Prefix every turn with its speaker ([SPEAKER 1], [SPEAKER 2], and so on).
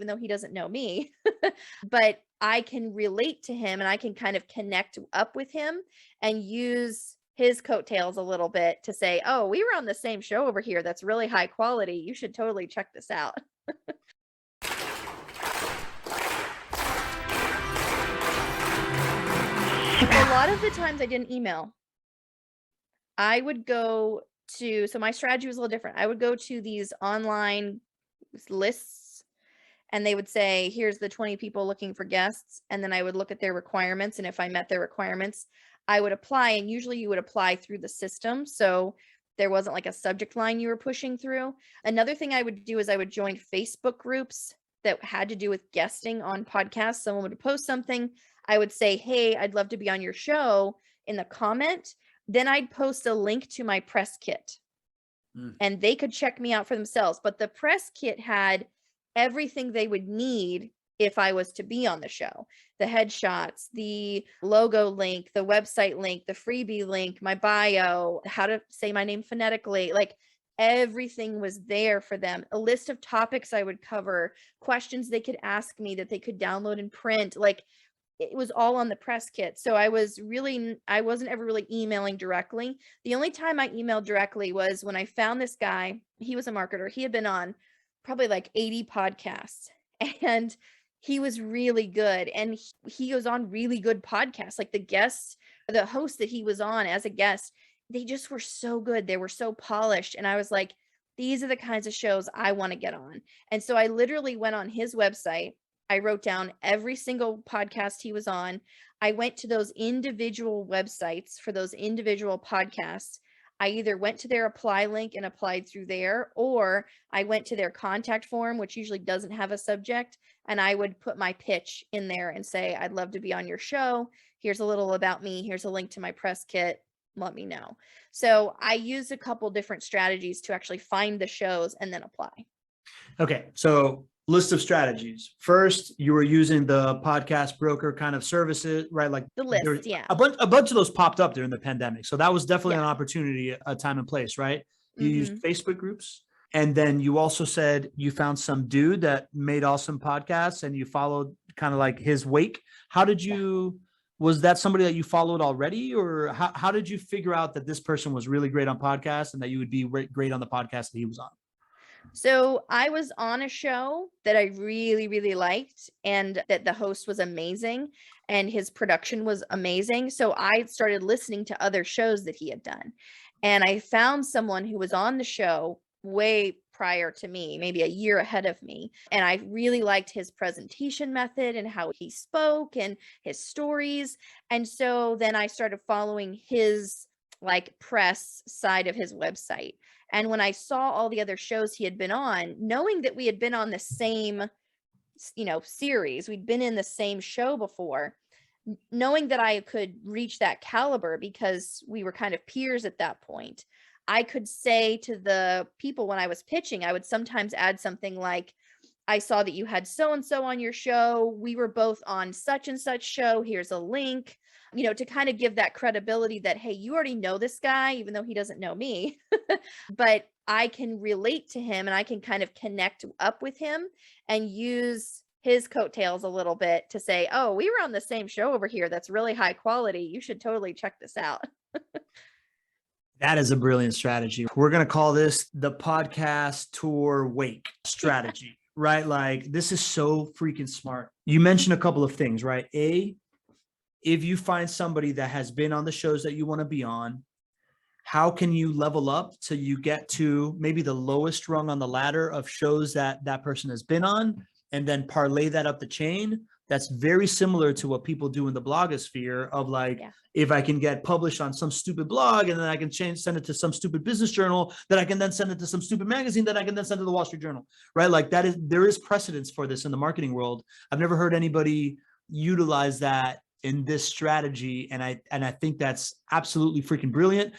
[SPEAKER 1] even though he doesn't know me, but I can relate to him and I can kind of connect up with him and use his coattails a little bit to say, oh, we were on the same show over here that's really high quality. You should totally check this out. A lot of the times I didn't email. I would go to, so my strategy was a little different. I would go to these online lists and they would say, here's the 20 people looking for guests. And then I would look at their requirements. And if I met their requirements, I would apply. And usually you would apply through the system. So there wasn't like a subject line you were pushing through. Another thing I would do is I would join Facebook groups that had to do with guesting on podcasts. Someone would post something. I would say, hey, I'd love to be on your show in the comment. Then I'd post a link to my press kit and they could check me out for themselves. But the press kit had everything they would need if I was to be on the show. The headshots, the logo link, the website link, the freebie link, my bio, how to say my name phonetically, like everything was there for them. A list of topics I would cover, questions they could ask me that they could download and print. Like it was all on the press kit. So I wasn't ever really emailing directly. The only time I emailed directly was when I found this guy. He was a marketer. He had been on probably like 80 podcasts and he was really good. And he was on really good podcasts. Like the host that he was on as a guest, they just were so good. They were so polished. And I was like, these are the kinds of shows I want to get on. And so I literally went on his website. I wrote down every single podcast he was on. I went to those individual websites for those individual podcasts. I either went to their apply link and applied through there, or I went to their contact form, which usually doesn't have a subject, and I would put my pitch in there and say, I'd love to be on your show. Here's a little about me. Here's a link to my press kit. Let me know. So I used a couple different strategies to actually find the shows and then apply.
[SPEAKER 2] Okay. So list of strategies. First, you were using the podcast broker kind of services, right? Like
[SPEAKER 1] the list, yeah.
[SPEAKER 2] A bunch of those popped up during the pandemic. So that was definitely an opportunity, a time and place, right? You used Facebook groups. And then you also said you found some dude that made awesome podcasts and you followed kind of like his wake. How did you, was that somebody that you followed already? Or how did you figure out that this person was really great on podcasts and that you would be great on the podcast that he was on?
[SPEAKER 1] So I was on a show that I really, really liked and that the host was amazing and his production was amazing. So I started listening to other shows that he had done. And I found someone who was on the show way prior to me, maybe a year ahead of me. And I really liked his presentation method and how he spoke and his stories. And so then I started following his like press side of his website. And when I saw all the other shows he had been on, knowing that we had been on the same, series, we'd been in the same show before, knowing that I could reach that caliber because we were kind of peers at that point, I could say to the people when I was pitching, I would sometimes add something like, I saw that you had so-and-so on your show. We were both on such and such show. Here's a link, to kind of give that credibility that, hey, you already know this guy, even though he doesn't know me, but I can relate to him and I can kind of connect up with him and use his coattails a little bit to say, oh, we were on the same show over here that's really high quality. You should totally check this out.
[SPEAKER 2] That is a brilliant strategy. We're going to call this the podcast tour wake strategy, right? Like this is so freaking smart. You mentioned a couple of things, right? If you find somebody that has been on the shows that you want to be on, how can you level up till you get to maybe the lowest rung on the ladder of shows that that person has been on, and then parlay that up the chain? That's very similar to what people do in the blogosphere of like, if I can get published on some stupid blog and then I can send it to some stupid business journal, that I can then send it to some stupid magazine that I can then send to the Wall Street Journal, right? Like there is precedence for this in the marketing world. I've never heard anybody utilize that in this strategy. And I think that's absolutely freaking brilliant.